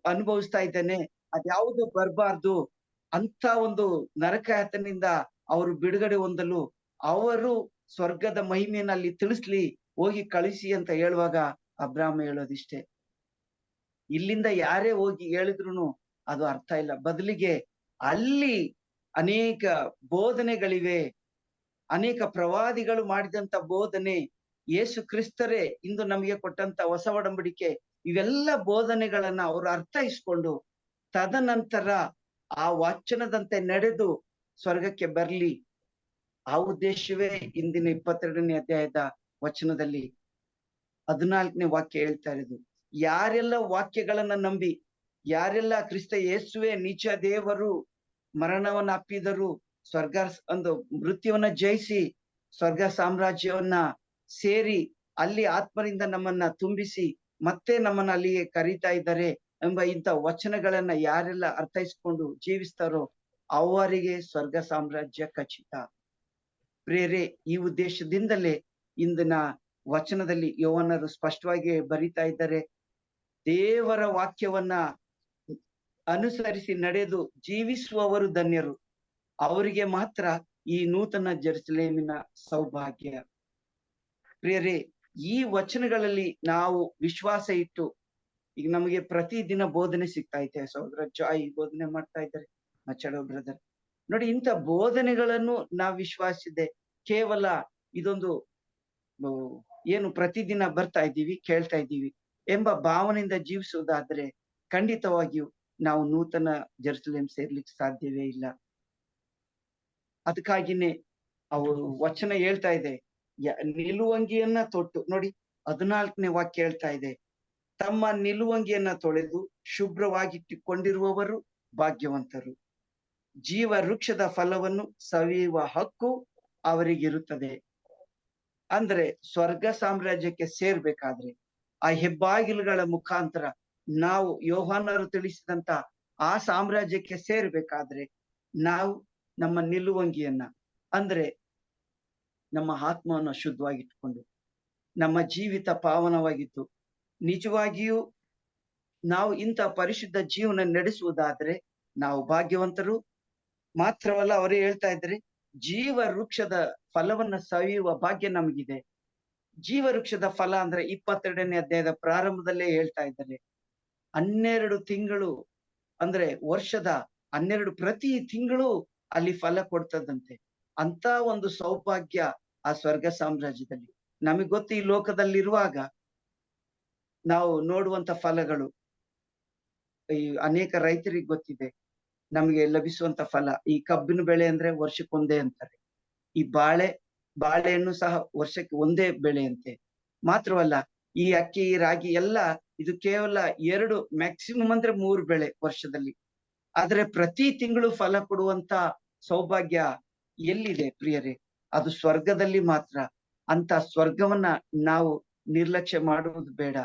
ಅನುಭವಿಸ್ತಾ ಇದ್ದೇನೆ, ಅದ್ಯಾವುದು ಬರಬಾರ್ದು ಅಂತ ಒಂದು ನರಕಯಾತನಿಂದ ಅವರು ಬಿಡುಗಡೆ ಹೊಂದಲು ಅವರು ಸ್ವರ್ಗದ ಮಹಿಮೆಯಲ್ಲಿ ತಿಳಿಸ್ಲಿ, ಹೋಗಿ ಕಳಿಸಿ ಅಂತ ಹೇಳುವಾಗ ಅಬ್ರಾಮ ಹೇಳೋದಿಷ್ಟೇ, ಇಲ್ಲಿಂದ ಯಾರೇ ಹೋಗಿ ಹೇಳಿದ್ರು ಅದು ಅರ್ಥ ಇಲ್ಲ. ಬದಲಿಗೆ ಅಲ್ಲಿ ಅನೇಕ ಬೋಧನೆಗಳಿವೆ, ಅನೇಕ ಪ್ರವಾದಿಗಳು ಮಾಡಿದಂತ ಬೋಧನೆ, ಯೇಸು ಕ್ರಿಸ್ತರೇ ಇಂದು ನಮಗೆ ಕೊಟ್ಟಂತ ಹೊಸ ಒಡಂಬಡಿಕೆ, ಇವೆಲ್ಲ ಬೋಧನೆಗಳನ್ನ ಅವರು ಅರ್ಥೈಸ್ಕೊಂಡು ತದನಂತರ ಆ ವಾಚನದಂತೆ ನಡೆದು ಸ್ವರ್ಗಕ್ಕೆ ಬರ್ಲಿ. ಆ ಉದ್ದೇಶವೇ ಇಂದಿನ 22ನೇ ಅಧ್ಯಾಯದ ವಚನದಲ್ಲಿ 14ನೇ ವಾಕ್ಯ ಹೇಳ್ತಾ ಇರೋದು. ಯಾರೆಲ್ಲ ವಾಕ್ಯಗಳನ್ನ ನಂಬಿ, ಯಾರೆಲ್ಲ ಕ್ರಿಸ್ತ ಯೇಸುವೆ ನಿಜ ದೇವರು, ಮರಣವನ್ನ ಅಪ್ಪಿದರು, ಸ್ವರ್ಗ ಒಂದು ಮೃತ್ಯುವನ್ನ ಜಯಿಸಿ ಸ್ವರ್ಗ ಸಾಮ್ರಾಜ್ಯವನ್ನ ಸೇರಿ ಅಲ್ಲಿ ಆತ್ಮರಿಂದ ನಮ್ಮನ್ನ ತುಂಬಿಸಿ ಮತ್ತೆ ನಮ್ಮನ್ನ ಅಲ್ಲಿಗೆ ಕರೀತಾ ಇದ್ದಾರೆ ಎಂಬ ಇಂಥ ವಚನಗಳನ್ನ ಯಾರೆಲ್ಲ ಅರ್ಥೈಸ್ಕೊಂಡು ಜೀವಿಸ್ತಾರೋ ಅವರಿಗೆ ಸ್ವರ್ಗ ಸಾಮ್ರಾಜ್ಯ ಖಚಿತ. ಪ್ರಿಯರೇ, ಈ ಉದ್ದೇಶದಿಂದಲೇ ಇಂದಿನ ವಚನದಲ್ಲಿ ಯೋಹಾನರು ಸ್ಪಷ್ಟವಾಗಿ ಬರಿತಾ ಇದ್ದಾರೆ, ದೇವರ ವಾಕ್ಯವನ್ನ ಅನುಸರಿಸಿ ನಡೆದು ಜೀವಿಸುವವರು ಧನ್ಯರು, ಅವರಿಗೆ ಮಾತ್ರ ಈ ನೂತನ ಜೆರುಸಲೇಮಿನ ಸೌಭಾಗ್ಯ. ಪ್ರಿಯರೇ, ಈ ವಚನಗಳಲ್ಲಿ ನಾವು ವಿಶ್ವಾಸ ಇಟ್ಟು, ಈಗ ನಮಗೆ ಪ್ರತಿದಿನ ಬೋಧನೆ ಸಿಗ್ತಾ ಇದೆ. ಸಹೋದರ ಜಾಯ್ ಬೋಧನೆ ಮಾಡ್ತಾ ಇದ್ದಾರೆ, ಮಚ್ಚಡೋ ಬ್ರದರ್ ನೋಡಿ, ಇಂಥ ಬೋಧನೆಗಳನ್ನು ನಾವು ವಿಶ್ವಾಸಿಸಿದೆ. ಕೇವಲ ಇದೊಂದು ಏನು ಪ್ರತಿದಿನ ಬರ್ತಾ ಇದ್ದೀವಿ, ಕೇಳ್ತಾ ಇದ್ದೀವಿ ಎಂಬ ಭಾವನೆಯಿಂದ ಜೀವಿಸುವುದಾದ್ರೆ ಖಂಡಿತವಾಗಿಯೂ ನಾವು ನೂತನ ಜೆರುಸಲೇಮ್ ಸೇರ್ಲಿಕ್ಕೆ ಸಾಧ್ಯವೇ ಇಲ್ಲ. ಅದಕ್ಕಾಗಿನೇ ಅವರು ವಚನ ಹೇಳ್ತಾ ಇದೆ, ನಿಲುವಂಗಿಯನ್ನ ತೊಟ್ಟು, ನೋಡಿ 14ನೇ ವಾಕ್ಯ ಹೇಳ್ತಾ ಇದೆ, ತಮ್ಮ ನಿಲುವಂಗಿಯನ್ನ ತೊಳೆದು ಶುಭ್ರವಾಗಿಟ್ಟುಕೊಂಡಿರುವವರು ಭಾಗ್ಯವಂತರು, ಜೀವ ವೃಕ್ಷದ ಫಲವನ್ನು ಸವಿಯುವ ಹಕ್ಕು ಅವರಿಗಿರುತ್ತದೆ. ಅಂದ್ರೆ ಸ್ವರ್ಗ ಸಾಮ್ರಾಜ್ಯಕ್ಕೆ ಸೇರ್ಬೇಕಾದ್ರೆ ಆ ಹೆಬ್ಬಾಗಿಲುಗಳ ಮುಖಾಂತರ ನಾವು ಯೋಹಾನರು ತಿಳಿಸಿದಂತ ಆ ಸಾಮ್ರಾಜ್ಯಕ್ಕೆ ಸೇರ್ಬೇಕಾದ್ರೆ ನಾವು ನಮ್ಮ ನಿಲುವಂಗಿಯನ್ನ, ಅಂದ್ರೆ ನಮ್ಮ ಆತ್ಮವನ್ನು ಶುದ್ಧವಾಗಿಟ್ಟುಕೊಂಡು ನಮ್ಮ ಜೀವಿತ ಪಾವನವಾಗಿದ್ದು ನಿಜವಾಗಿಯೂ ನಾವು ಇಂಥ ಪರಿಶುದ್ಧ ಜೀವನ ನಡೆಸುವುದಾದ್ರೆ ನಾವು ಭಾಗ್ಯವಂತರು. ಮಾತ್ರವಲ್ಲ, ಅವರೇ ಹೇಳ್ತಾ ಇದ್ದಾರೆ, ಜೀವ ವೃಕ್ಷದ ಫಲವನ್ನ ಸವಿಯುವ ಭಾಗ್ಯ ನಮಗಿದೆ. ಜೀವ ವೃಕ್ಷದ ಫಲ ಅಂದ್ರೆ 22ನೇ ಅಧ್ಯಾಯದ ಪ್ರಾರಂಭದಲ್ಲೇ ಹೇಳ್ತಾ ಇದ್ದಾರೆ, 12 ತಿಂಗಳು ಅಂದ್ರೆ ವರ್ಷದ 12 ಪ್ರತಿ ತಿಂಗಳು ಅಲ್ಲಿ ಫಲ ಕೊಡ್ತದಂತೆ. ಅಂತ ಒಂದು ಸೌಭಾಗ್ಯ ಆ ಸ್ವರ್ಗ ಸಾಮ್ರಾಜ್ಯದಲ್ಲಿ. ನಮಗ್ ಗೊತ್ತು, ಈ ಲೋಕದಲ್ಲಿರುವಾಗ ನಾವು ನೋಡುವಂತ ಫಲಗಳು, ಈ ಅನೇಕ ರೈತರಿಗೆ ಗೊತ್ತಿದೆ ನಮಗೆ ಲಭಿಸುವಂತ ಫಲ. ಈ ಕಬ್ಬಿನ ಬೆಳೆ ಅಂದ್ರೆ ವರ್ಷಕ್ಕೊಂದೇ ಅಂತಾರೆ, ಈ ಬಾಳೆಹಣ್ಣು ಸಹ ವರ್ಷಕ್ಕೆ ಒಂದೇ ಬೆಳೆ ಅಂತೆ. ಮಾತ್ರವಲ್ಲ, ಈ ಅಕ್ಕಿ ರಾಗಿ ಎಲ್ಲ ಇದು ಕೇವಲ 2 ಮ್ಯಾಕ್ಸಿಮಮ್ ಅಂದ್ರೆ 3 ಬೆಳೆ ವರ್ಷದಲ್ಲಿ. ಆದ್ರೆ ಪ್ರತಿ ತಿಂಗಳು ಫಲ ಕೊಡುವಂತ ಸೌಭಾಗ್ಯ ಎಲ್ಲಿದೆ ಪ್ರಿಯರೇ? ಅದು ಸ್ವರ್ಗದಲ್ಲಿ ಮಾತ್ರ. ಅಂತ ಸ್ವರ್ಗವನ್ನ ನಾವು ನಿರ್ಲಕ್ಷ್ಯ ಮಾಡುವುದು ಬೇಡ.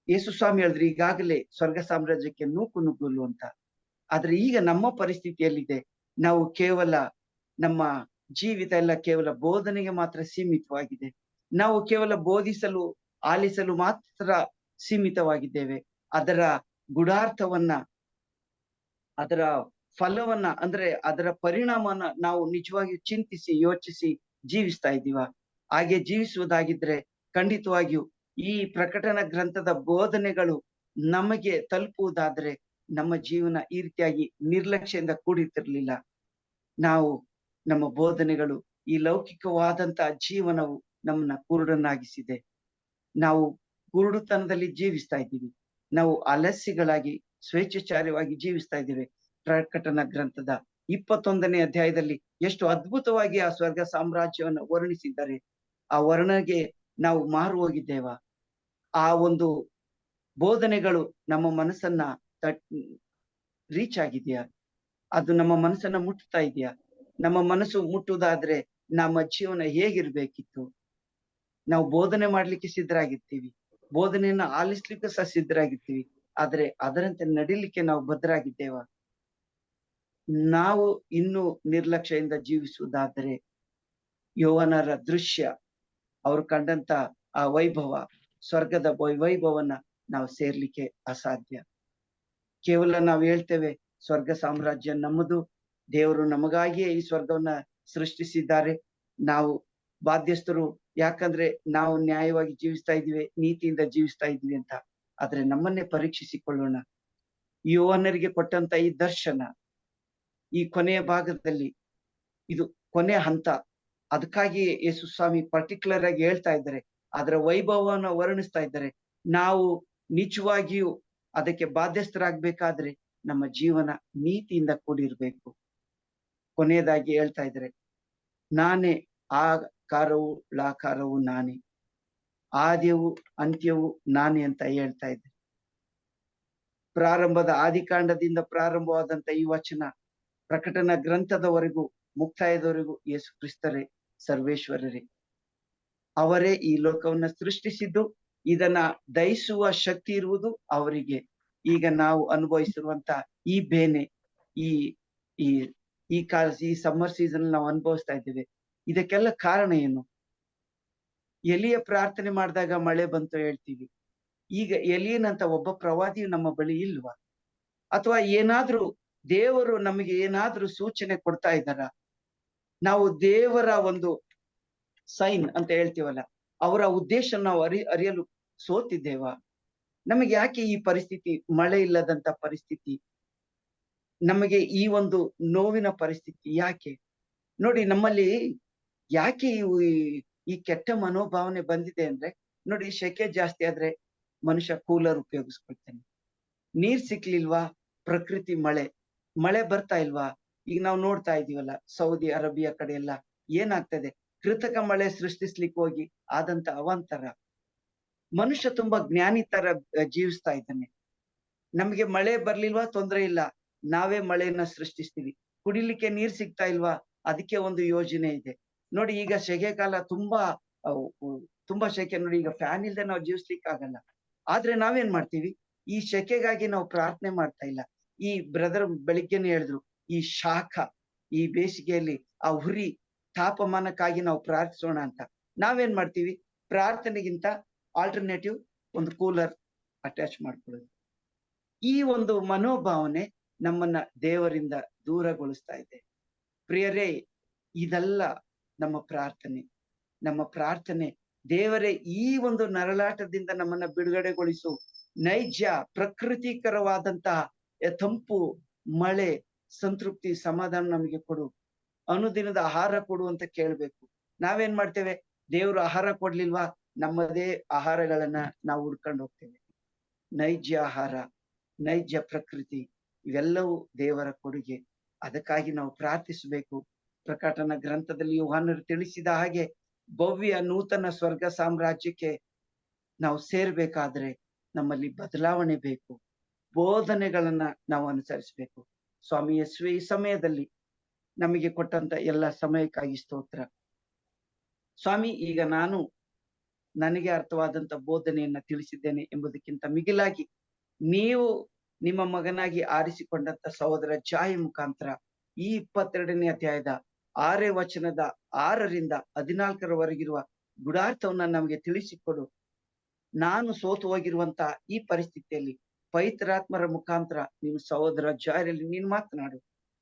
ಯೇಸು ಸ್ವಾಮಿ ಹೇಳಿದ್ರು, ಈಗಾಗಲೇ ಸ್ವರ್ಗ ಸಾಮ್ರಾಜ್ಯಕ್ಕೆ ನೂಕು ನುಗ್ಗಲು ಅಂತ. ಆದ್ರೆ ಈಗ ನಮ್ಮ ಪರಿಸ್ಥಿತಿಯಲ್ಲಿದೆ, ನಾವು ಕೇವಲ ನಮ್ಮ ಜೀವಿತ ಎಲ್ಲ ಕೇವಲ ಬೋಧನೆಗೆ ಮಾತ್ರ ಸೀಮಿತವಾಗಿದೆ. ನಾವು ಕೇವಲ ಬೋಧಿಸಲು ಆಲಿಸಲು ಮಾತ್ರ ಸೀಮಿತವಾಗಿದ್ದೇವೆ. ಅದರ ಗೂಢಾರ್ಥವನ್ನ, ಅದರ ಫಲವನ್ನ, ಅಂದ್ರೆ ಅದರ ಪರಿಣಾಮವನ್ನ ನಾವು ನಿಜವಾಗಿ ಚಿಂತಿಸಿ ಯೋಚಿಸಿ ಜೀವಿಸ್ತಾ ಇದ್ದೀವ? ಹಾಗೆ ಜೀವಿಸುವುದಾಗಿದ್ರೆ ಖಂಡಿತವಾಗಿಯೂ ಈ ಪ್ರಕಟಣಾ ಗ್ರಂಥದ ಬೋಧನೆಗಳು ನಮಗೆ ತಲುಪುವುದಾದ್ರೆ ನಮ್ಮ ಜೀವನ ಈ ರೀತಿಯಾಗಿ ನಿರ್ಲಕ್ಷ್ಯದಿಂದ ಕೂಡಿರ್ತಿರ್ಲಿಲ್ಲ. ನಾವು ನಮ್ಮ ಬೋಧನೆಗಳು, ಈ ಲೌಕಿಕವಾದಂತ ಜೀವನವು ನಮ್ಮನ್ನ ಕುರುಡನ್ನಾಗಿಸಿದೆ. ನಾವು ಕುರುಡುತನದಲ್ಲಿ ಜೀವಿಸ್ತಾ ಇದ್ದೀವಿ. ನಾವು ಅಲಸ್ಸಿಗಳಾಗಿ ಸ್ವೇಚ್ಛಾಚಾರವಾಗಿ ಜೀವಿಸ್ತಾ ಇದ್ದೇವೆ. ಪ್ರಕಟಣಾ ಗ್ರಂಥದ 21ನೇ ಅಧ್ಯಾಯದಲ್ಲಿ ಎಷ್ಟು ಅದ್ಭುತವಾಗಿ ಆ ಸ್ವರ್ಗ ಸಾಮ್ರಾಜ್ಯವನ್ನು ವರ್ಣಿಸಿದ್ದಾರೆ. ಆ ವರ್ಣನೆಗೆ ನಾವು ಮಾರು ಹೋಗಿದ್ದೇವ? ಆ ಒಂದು ಬೋಧನೆಗಳು ನಮ್ಮ ಮನಸ್ಸನ್ನ ರೀಚ್ ಆಗಿದೆಯಾ? ಅದು ನಮ್ಮ ಮನಸ್ಸನ್ನ ಮುಟ್ತಾ ಇದೆಯಾ? ನಮ್ಮ ಮನಸ್ಸು ಮುಟ್ಟುವುದಾದ್ರೆ ನಮ್ಮ ಜೀವನ ಹೇಗಿರ್ಬೇಕಿತ್ತು? ನಾವು ಬೋಧನೆ ಮಾಡ್ಲಿಕ್ಕೆ ಸಿದ್ಧರಾಗಿರ್ತೀವಿ, ಬೋಧನೆಯನ್ನ ಆಲಿಸ್ಲಿಕ್ಕೆ ಸಹ ಸಿದ್ಧರಾಗಿರ್ತೀವಿ. ಆದ್ರೆ ಅದರಂತೆ ನಡಿಲಿಕ್ಕೆ ನಾವು ಬದ್ಧರಾಗಿದ್ದೇವ? ನಾವು ಇನ್ನು ನಿರ್ಲಕ್ಷ್ಯದಿಂದ ಜೀವಿಸುವುದಾದರೆ ಯೋಹಾನರ ದೃಶ್ಯ, ಅವರು ಕಂಡಂತ ಆ ವೈಭವ, ಸ್ವರ್ಗದ ವೈಭವನ ನಾವು ಸೇರ್ಲಿಕ್ಕೆ ಅಸಾಧ್ಯ. ಕೇವಲ ನಾವು ಹೇಳ್ತೇವೆ ಸ್ವರ್ಗ ಸಾಮ್ರಾಜ್ಯ ನಮ್ಮದು, ದೇವರು ನಮಗಾಗಿಯೇ ಈ ಸ್ವರ್ಗವನ್ನ ಸೃಷ್ಟಿಸಿದ್ದಾರೆ, ನಾವು ಬಾಧ್ಯಸ್ಥರು, ಯಾಕಂದ್ರೆ ನಾವು ನ್ಯಾಯವಾಗಿ ಜೀವಿಸ್ತಾ ಇದ್ದೀವಿ, ನೀತಿಯಿಂದ ಜೀವಿಸ್ತಾ ಇದ್ವಿ ಅಂತ. ಆದ್ರೆ ನಮ್ಮನ್ನೇ ಪರೀಕ್ಷಿಸಿಕೊಳ್ಳೋಣ. ಯೋಹನರಿಗೆ ಕೊಟ್ಟಂತ ಈ ದರ್ಶನ ಈ ಕೊನೆಯ ಭಾಗದಲ್ಲಿ ಇದು ಕೊನೆಯ ಹಂತ. ಅದಕ್ಕಾಗಿ ಯೇಸು ಸ್ವಾಮಿ ಪರ್ಟಿಕ್ಯುಲರ್ ಆಗಿ ಹೇಳ್ತಾ ಇದ್ದಾರೆ, ಅದರ ವೈಭವವನ್ನ ವರ್ಣಿಸ್ತಾ ಇದ್ದಾರೆ. ನಾವು ನಿಜವಾಗಿಯೂ ಅದಕ್ಕೆ ಬಾಧ್ಯಸ್ಥರಾಗ್ಬೇಕಾದ್ರೆ ನಮ್ಮ ಜೀವನ ನೀತಿಯಿಂದ ಕೂಡಿರ್ಬೇಕು. ಕೊನೆಯದಾಗಿ ಹೇಳ್ತಾ ಇದ್ದಾರೆ, ನಾನೇ ಆಕಾರವು ಲಾಕಾರವು ನಾನೇ, ಆದ್ಯವು ಅಂತ್ಯವು ನಾನೇ ಅಂತ ಹೇಳ್ತಾ ಇದ್ದಾರೆ. ಪ್ರಾರಂಭದ ಆದಿಕಾಂಡದಿಂದ ಪ್ರಾರಂಭವಾದಂತ ಈ ವಚನ ಪ್ರಕಟಣಾ ಗ್ರಂಥದವರೆಗೂ ಮುಕ್ತಾಯದವರೆಗೂ ಯೇಸು ಕ್ರಿಸ್ತರೇ ಸರ್ವೇಶ್ವರರೇ. ಅವರೇ ಈ ಲೋಕವನ್ನ ಸೃಷ್ಟಿಸಿದ್ದು, ಇದನ್ನ ದಹಿಸುವ ಶಕ್ತಿ ಇರುವುದು ಅವರಿಗೆ. ಈಗ ನಾವು ಅನುಭವಿಸಿರುವಂತ ಈ ಬೇನೆ, ಈ ಈ ಈ ಸಮ್ಮರ್ ಸೀಸನ್ ನಾವು ಅನುಭವಿಸ್ತಾ ಇದ್ದೇವೆ. ಇದಕ್ಕೆಲ್ಲ ಕಾರಣ ಏನು? ಎಲಿಯ ಪ್ರಾರ್ಥನೆ ಮಾಡಿದಾಗ ಮಳೆ ಬಂತು ಹೇಳ್ತೀವಿ. ಈಗ ಎಲಿಯನಂತ ಒಬ್ಬ ಪ್ರವಾದಿಯು ನಮ್ಮ ಬಳಿ ಇಲ್ವಾ? ಅಥವಾ ಏನಾದ್ರೂ ದೇವರು ನಮಗೆ ಏನಾದ್ರೂ ಸೂಚನೆ ಕೊಡ್ತಾ ಇದ್ದಾರ? ನಾವು ದೇವರ ಒಂದು ಸೈನ್ ಅಂತ ಹೇಳ್ತೀವಲ್ಲ, ಅವರ ಉದ್ದೇಶ ನಾವು ಅರಿಯಲು ಸೋತಿದ್ದೇವಾ? ನಮಗೆ ಯಾಕೆ ಈ ಪರಿಸ್ಥಿತಿ, ಮಳೆ ಇಲ್ಲದಂತ ಪರಿಸ್ಥಿತಿ, ನಮಗೆ ಈ ಒಂದು ನೋವಿನ ಪರಿಸ್ಥಿತಿ ಯಾಕೆ? ನೋಡಿ, ನಮ್ಮಲ್ಲಿ ಯಾಕೆ ಈ ಕೆಟ್ಟ ಮನೋಭಾವನೆ ಬಂದಿದೆ ಅಂದ್ರೆ, ನೋಡಿ, ಸೆಕೆ ಜಾಸ್ತಿ ಆದ್ರೆ ಮನುಷ್ಯ ಕೂಲರ್ ಉಪಯೋಗಿಸ್ಕೊಳ್ತಾನೆ. ನೀರ್ ಸಿಕ್ಲಿಲ್ವಾ? ಪ್ರಕೃತಿ ಮಳೆ ಬರ್ತಾ ಇಲ್ವಾ? ಈಗ ನಾವು ನೋಡ್ತಾ ಇದೀವಲ್ಲ, ಸೌದಿ ಅರೇಬಿಯಾ ಕಡೆ ಎಲ್ಲ ಏನಾಗ್ತದೆ, ಕೃತಕ ಮಳೆ ಸೃಷ್ಟಿಸ್ಲಿಕ್ಕೆ ಹೋಗಿ ಆದಂತ ಅವಾಂತರ. ಮನುಷ್ಯ ತುಂಬಾ ಜ್ಞಾನಿ ತರ ಜೀವಿಸ್ತಾ ಇದ್ದಾನೆ. ನಮ್ಗೆ ಮಳೆ ಬರ್ಲಿಲ್ವಾ? ತೊಂದ್ರೆ ಇಲ್ಲ, ನಾವೇ ಮಳೆಯನ್ನ ಸೃಷ್ಟಿಸ್ತೀವಿ. ಕುಡಿಲಿಕ್ಕೆ ನೀರ್ ಸಿಗ್ತಾ ಇಲ್ವಾ? ಅದಕ್ಕೆ ಒಂದು ಯೋಜನೆ ಇದೆ. ನೋಡಿ, ಈಗ ಸೆಕೆಗಾಲ ತುಂಬಾ ಸೆಕೆ. ನೋಡಿ, ಈಗ ಫ್ಯಾನ್ ಇಲ್ದೆ ನಾವು ಜೀವಿಸ್ಲಿಕ್ಕೆ ಆಗಲ್ಲ. ಆದ್ರೆ ನಾವೇನ್ ಮಾಡ್ತೀವಿ? ಈ ಸೆಕೆಗಾಗಿ ನಾವು ಪ್ರಾರ್ಥನೆ ಮಾಡ್ತಾ ಇಲ್ಲ. ಈ ಬ್ರದರ್ ಬೆಳಿಗ್ಗೆನೆ ಹೇಳಿದ್ರು, ಈ ಶಾಖ, ಈ ಬೇಸಿಗೆಯಲ್ಲಿ ಆ ಹುರಿ ತಾಪಮಾನಕ್ಕಾಗಿ ನಾವು ಪ್ರಾರ್ಥಿಸೋಣ ಅಂತ. ನಾವೇನ್ ಮಾಡ್ತೀವಿ? ಪ್ರಾರ್ಥನೆಗಿಂತ ಆಲ್ಟರ್ನೇಟಿವ್ ಒಂದು ಕೂಲರ್ ಅಟ್ಯಾಚ್ ಮಾಡ್ಕೊಳ್ಳೋದು. ಈ ಒಂದು ಮನೋಭಾವನೆ ನಮ್ಮನ್ನ ದೇವರಿಂದ ದೂರಗೊಳಿಸ್ತಾ ಇದೆ. ಪ್ರಿಯರೇ, ಇದಲ್ಲ ನಮ್ಮ ಪ್ರಾರ್ಥನೆ. ದೇವರೇ, ಈ ಒಂದು ನರಳಾಟದಿಂದ ನಮ್ಮನ್ನ ಬಿಡುಗಡೆಗೊಳಿಸು. ನೈಜ ಪ್ರಕೃತಿಕರವಾದಂತಹ ತಂಪು, ಮಳೆ, ಸಂತೃಪ್ತಿ, ಸಮಾಧಾನ ನಮಗೆ ಕೊಡು. ಅನುದಿನದ ಆಹಾರ ಕೊಡು ಅಂತ ಕೇಳ್ಬೇಕು. ನಾವೇನ್ ಮಾಡ್ತೇವೆ? ದೇವ್ರು ಆಹಾರ ಕೊಡ್ಲಿಲ್ವಾ? ನಮ್ಮದೇ ಆಹಾರಗಳನ್ನ ನಾವು ಹುಡ್ಕೊಂಡು ಹೋಗ್ತೇವೆ. ನೈಜ ಆಹಾರ, ನೈಜ ಪ್ರಕೃತಿ, ಇವೆಲ್ಲವೂ ದೇವರ ಕೊಡುಗೆ. ಅದಕ್ಕಾಗಿ ನಾವು ಪ್ರಾರ್ಥಿಸಬೇಕು. ಪ್ರಕಟಣಾ ಗ್ರಂಥದಲ್ಲಿ ಯೋಹಾನರು ತಿಳಿಸಿದ ಹಾಗೆ ಭವ್ಯ ನೂತನ ಸ್ವರ್ಗ ಸಾಮ್ರಾಜ್ಯಕ್ಕೆ ನಾವು ಸೇರ್ಬೇಕಾದ್ರೆ ನಮ್ಮಲ್ಲಿ ಬದಲಾವಣೆ ಬೇಕು. ಬೋಧನೆಗಳನ್ನ ನಾವು ಅನುಸರಿಸಬೇಕು. ಸ್ವಾಮಿ ಯೇಸುವೆ, ಈ ಸಮಯದಲ್ಲಿ ನಮಗೆ ಕೊಟ್ಟಂತ ಎಲ್ಲ ಸಮಯಕ್ಕಾಗಿ ಸ್ತೋತ್ರ ಸ್ವಾಮಿ. ಈಗ ನಾನು ನನಗೆ ಅರ್ಥವಾದಂತ ಬೋಧನೆಯನ್ನ ತಿಳಿಸಿದ್ದೇನೆ ಎಂಬುದಕ್ಕಿಂತ ಮಿಗಿಲಾಗಿ, ನೀವು ನಿಮ್ಮ ಮಗನಾಗಿ ಆರಿಸಿಕೊಂಡಂತ ಸಹೋದರ ಜಾಯ ಮುಖಾಂತರ ಈ 22ನೇ ಅಧ್ಯಾಯದ 6ನೇ ವಚನದ 6ರಿಂದ 14ರವರೆಗಿರುವ ಗುಡಾರ್ಥವನ್ನ ನಮಗೆ ತಿಳಿಸಿಕೊಡು. ನಾನು ಸೋತು ಹೋಗಿರುವಂತ ಈ ಪರಿಸ್ಥಿತಿಯಲ್ಲಿ ಪವಿತ್ರಾತ್ಮರ ಮುಖಾಂತರ ನಿಮ್ಮ ಸಹೋದರ ಜಾಯರಲ್ಲಿ ನೀನು ಮಾತನಾಡು.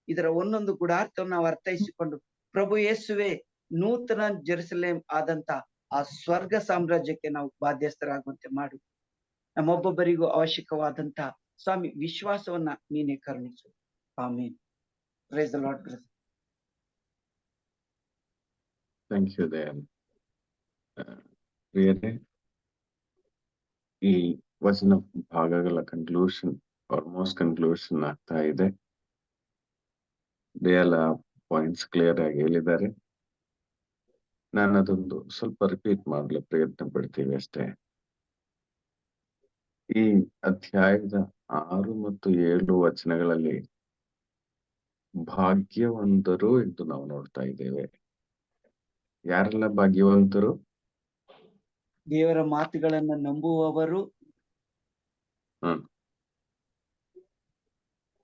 ಇದರ ಒಂದೊಂದು ಗುಡಾರ್ಥವನ್ನು ನಾವು ಅರ್ಥೈಸಿಕೊಂಡು, ಪ್ರಭು ಯೇಸುವೆ, ನೂತನ ಜೆರುಸಲೇಮ್ ಆದಂತ ಆ ಸ್ವರ್ಗ ಸಾಮ್ರಾಜ್ಯಕ್ಕೆ ನಾವು ಬಾಧ್ಯಸ್ಥರಾಗುವಂತೆ ಮಾಡು. ನಮ್ಮೊಬ್ಬೊಬ್ಬರಿಗೂ ಅವಶ್ಯಕವಾದಂತ ಸ್ವಾಮಿ ವಿಶ್ವಾಸವನ್ನ ನೀನೇ ಕರುಣಿಸು. Amen. Praise the lord brother. Thank you Dayal. ಪ್ರಿಯರೇ, ಈ ವಚನ ಭಾಗಗಳ ಆಲ್ಮೋಸ್ಟ್ ಕನ್ಕ್ಲೂಷನ್ ಆಗ್ತಾ ಇದೆ. ದಯಾಲ ಪಾಯಿಂಟ್ಸ್ ಕ್ಲಿಯರ್ ಆಗಿ ಹೇಳಿದ್ದಾರೆ. ನಾನು ಅದೊಂದು ಸ್ವಲ್ಪ ರಿಪೀಟ್ ಮಾಡಲು ಪ್ರಯತ್ನ ಪಡ್ತೀವಿ ಅಷ್ಟೇ. ಈ ಅಧ್ಯಾಯದ 6 ಮತ್ತು 7 ವಚನಗಳಲ್ಲಿ ಭಾಗ್ಯವಂತರು ಎಂದು ನಾವು ನೋಡ್ತಾ ಇದ್ದೇವೆ. ಯಾರೆಲ್ಲ ಭಾಗ್ಯವಂತರು? ದೇವರ ಮಾತುಗಳನ್ನ ನಂಬುವವರು.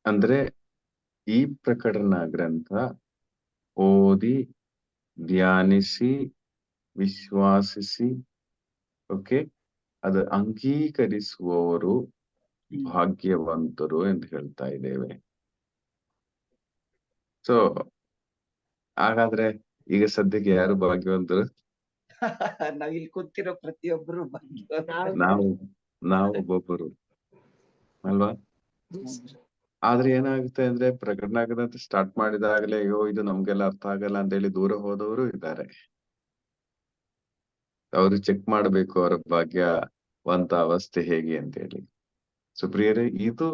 ಅಂದ್ರೆ ಈ ಪ್ರಕಟಣಾ ಗ್ರಂಥ ಓದಿ, ಧ್ಯಾನಿಸಿ, ವಿಶ್ವಾಸಿಸಿ, ಓಕೆ, ಅದು ಅಂಗೀಕರಿಸುವವರು ಭಾಗ್ಯವಂತರು ಎಂದು ಹೇಳ್ತಾ ಇದ್ದೇವೆ. ಸೊ ಹಾಗಾದ್ರೆ ಈಗ ಸದ್ಯಕ್ಕೆ ಯಾರು ಭಾಗ್ಯವಂತರು? ನಾವ್ ಇಲ್ಲಿ ಕೂತಿರೋ ಪ್ರತಿಯೊಬ್ಬರು ಭಾಗ್ಯವಂತರು. ನಾವು ಒಬ್ಬೊಬ್ಬರು ಅಲ್ವಾ? ಆದ್ರೆ ಏನಾಗುತ್ತೆ ಅಂದ್ರೆ ಪ್ರಕಟಣೆ ಸ್ಟಾರ್ಟ್ ಮಾಡಿದಾಗಲೇ ಅಯ್ಯೋ ಇದು ನಮ್ಗೆಲ್ಲ ಅರ್ಥ ಆಗಲ್ಲ ಅಂತ ಹೇಳಿ ದೂರ ಹೋದವರು ಇದ್ದಾರೆ. ಅವರು ಚೆಕ್ ಮಾಡ್ಬೇಕು ಅವರ ಭಾಗ್ಯವಂತ ಅವಸ್ಥೆ ಹೇಗೆ ಅಂತ ಹೇಳಿ. ಸುಪ್ರಿಯರೇ, ಇದು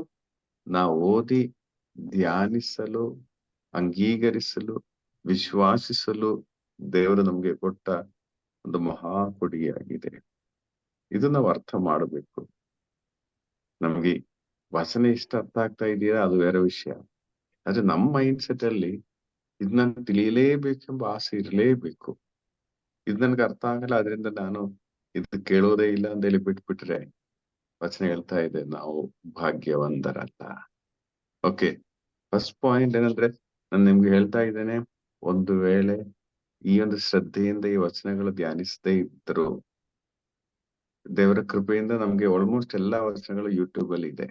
ನಾವು ಓದಿ ಧ್ಯಾನಿಸಲು, ಅಂಗೀಕರಿಸಲು, ವಿಶ್ವಾಸಿಸಲು ದೇವರು ನಮ್ಗೆ ಕೊಟ್ಟ ಒಂದು ಮಹಾ ಕೊಡುಗೆಯಾಗಿದೆ. ಇದು ನಾವು ಅರ್ಥ ಮಾಡಬೇಕು. ನಮ್ಗೆ ವಚನ ಇಷ್ಟ ಅರ್ಥ ಆಗ್ತಾ ಇದೆಯಾ ಅದು ಬೇರೆ ವಿಷಯ. ಆದ್ರೆ ನಮ್ಮ ಮೈಂಡ್ ಸೆಟ್ ಅಲ್ಲಿ ಇದ್ ನನ್ ತಿಳಿಯಲೇಬೇಕೆಂಬ ಆಸೆ ಇರಲೇಬೇಕು. ಇದ್ ನನ್ಗೆ ಅರ್ಥ ಆಗಲ್ಲ, ಅದರಿಂದ ನಾನು ಇದು ಕೇಳೋದೇ ಇಲ್ಲ ಅಂತ ಹೇಳಿ ಬಿಟ್ಬಿಟ್ರೆ ವಚನ ಹೇಳ್ತಾ ಇದೆ ನಾವು ಭಾಗ್ಯವಂತರಲ್ಲ. ಓಕೆ, ಫಸ್ಟ್ ಪಾಯಿಂಟ್ ಏನಂದ್ರೆ ನಾನು ನಿಮ್ಗೆ ಹೇಳ್ತಾ ಇದ್ದೇನೆ, ಒಂದು ವೇಳೆ ಈ ಒಂದು ಶ್ರದ್ಧೆಯಿಂದ ಈ ವಚನಗಳು ಧ್ಯಾನಿಸದೇ ಇದ್ರು, ದೇವರ ಕೃಪೆಯಿಂದ ನಮ್ಗೆ ಆಲ್ಮೋಸ್ಟ್ ಎಲ್ಲಾ ವಚನಗಳು ಯೂಟ್ಯೂಬ್ ಅಲ್ಲಿ ಇದೆ.